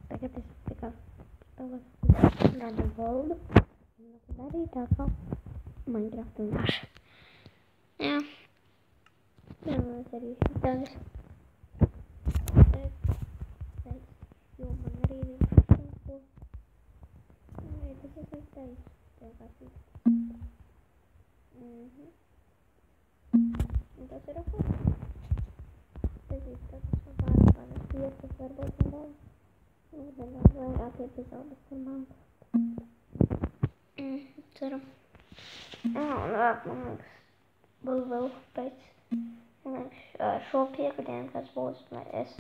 tagad es tikai random world. Darīt tā kā Minecraft vienkārši. Jā. Jā, mēs arī tādas. Jo man arī ir ko. Vai tas ir teicis? Tā kā šī. Un tas ir ok. Tas ir tāds pāris vietas, varbūt nedaudz. Nedaudz vairāk epizodes par Minecraft. Ceram. Jā, un vēl, man liekas, būs vēl pēc šo piekdienu, kas būs, es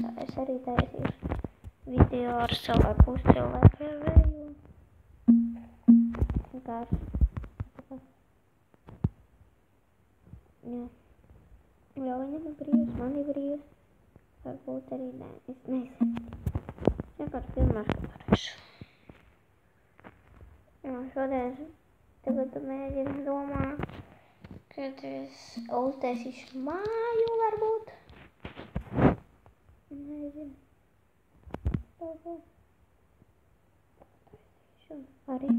arī taisīšu video ar cilvēku puscilvēku vēju. Vienkārši. Jā. Jo viņam ir brīvs, man ir brīvs. Varbūt arī nē, es nezinu. Vienkārši pirmā skatāšu. Jā, šodien tagad mēģinu domāt, kad es uztaisīšu māju varbūt. Nezinu. Uztaisīšu arī.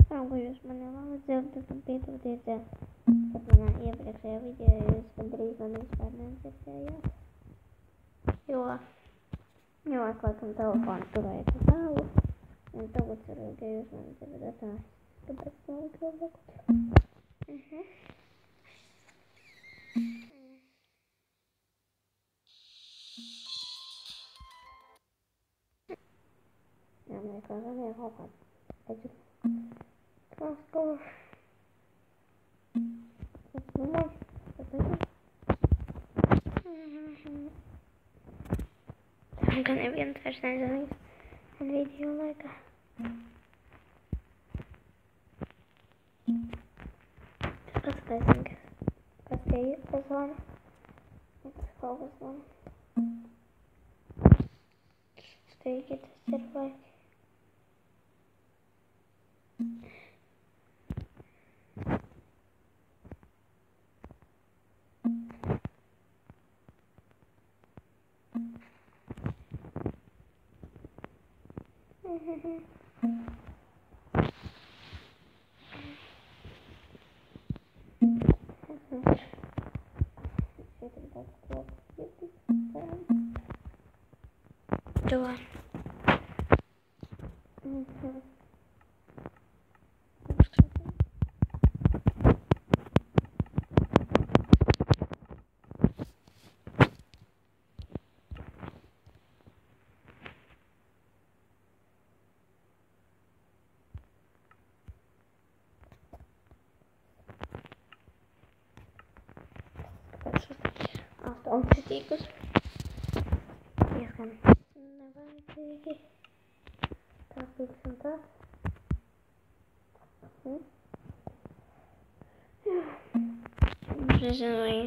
Ceram, ka jūs mani labi dzirdat un piedodiet, kad manā iepriekšējā video jūs gandrīz man vispār nedzirdējāt. Jo es laikam telefonu turēju pa tālu. Un tagad ceru, ka jūs mani dzirdat tā. Kāpēc nav labāk? Jā, liekas, arī kaut kāds edzis. Tas kaut kas nemaz. Tā gan neviens vairs nezvanīs video laikā. Paskatīsim, kas tie ir, kas zvana. Tas kaut kas zvana. Steigi, tas ir vajag. Давай. Automātikus. Diezgan nevajadzīgi. Tā pilksim tā. Es nezinu, vai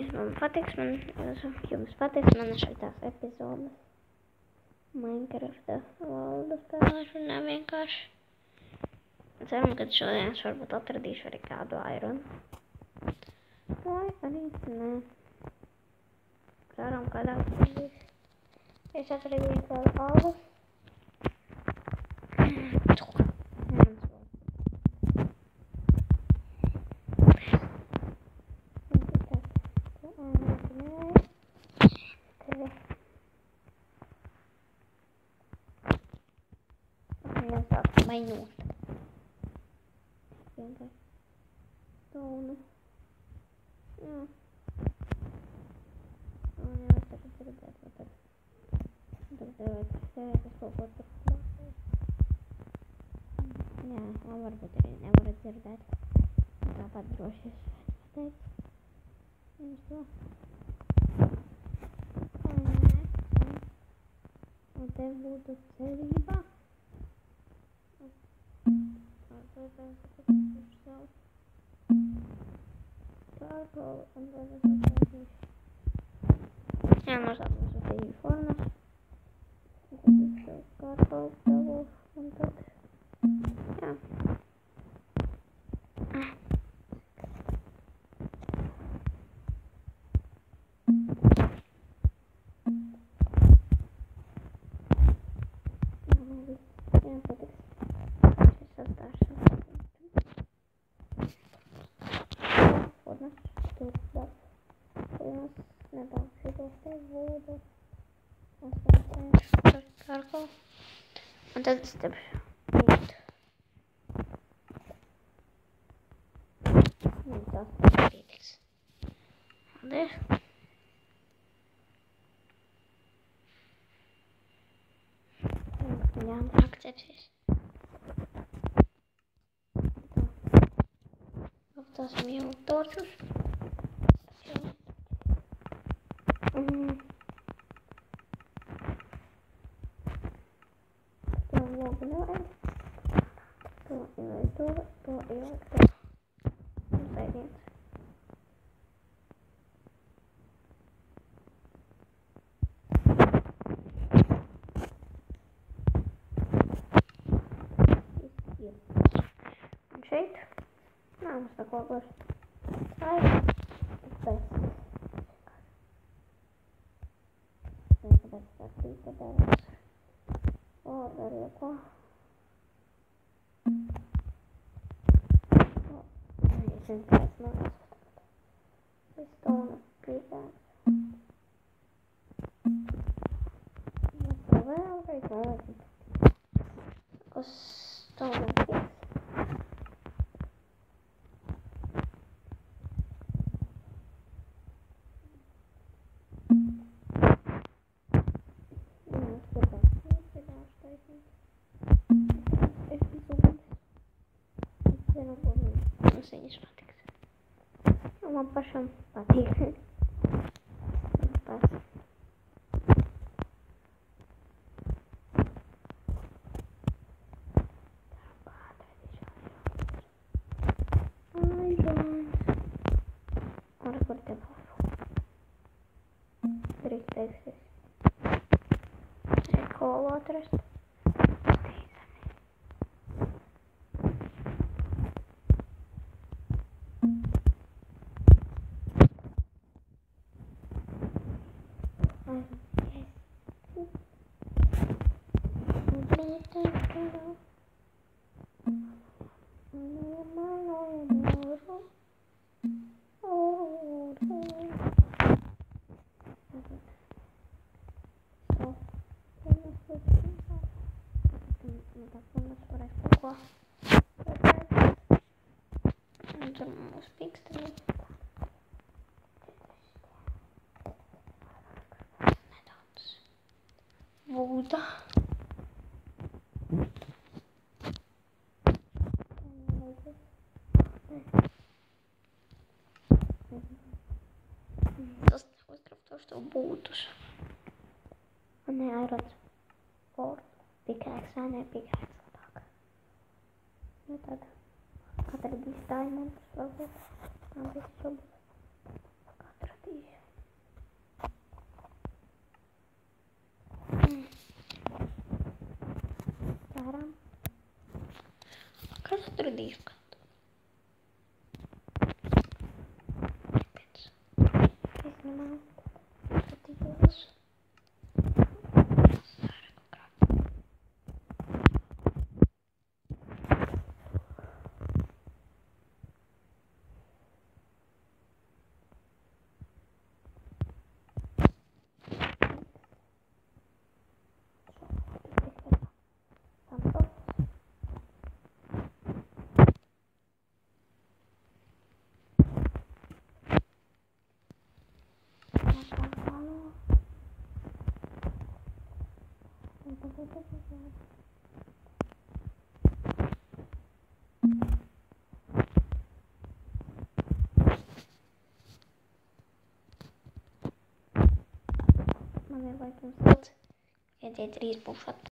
jums patiks man šitās epizodes. Minecrafta valda spēlēšanā vienkārši. Ceram, ka šodien es varbūt atradīšu arī kādu Iron. Vai arī nē. Ceram, kādā atradīšu. Es atradīju kādu alus. Mainot. Vienkārši tonu. Jā. Un jā, es tagad dzirdētu, vai tad. Tagad es kaut ko tur klāsēju. Jā, un varbūt arī nevarat dzirdēt. Tāpat droši es pateicu. Jums to. Un te būtu cerība. Jā, mazāk mums uzteiņu formas. Tad izsauc kārtals devos un tad. Jā. vodu. Tas čarko. Un tad starpīt. Un tas pietiks. Paldies. Jā, nāk cepsies. Apstāsim jau torčus. Un šeit nav mums neko būs. Tā ir pēc. Tāpēc tā tīka dēļas. Arī ko. Nezinu, pēc nāks. Pistona pīkāks. Vēlreiz vēlreiz. Kas stona pīks. Viņas patiks. Man pašam patīk. Pats. Kur te būs? Drīz teiksies. Kolu atrast. Un tur mums piksteni. Nedaudz voda. Tas uzkraftošu to būtus. Un ne airons for pickaxe, ne pickaxe labāk. Nu tad atradīs diamonds varbūt. Man visu šobrīd atradīšu. Ceram. Kas atradīšu kādu? Pēc. Es nemāju. Atradījos. Man ir laikam silts. Iediet drīz būšot.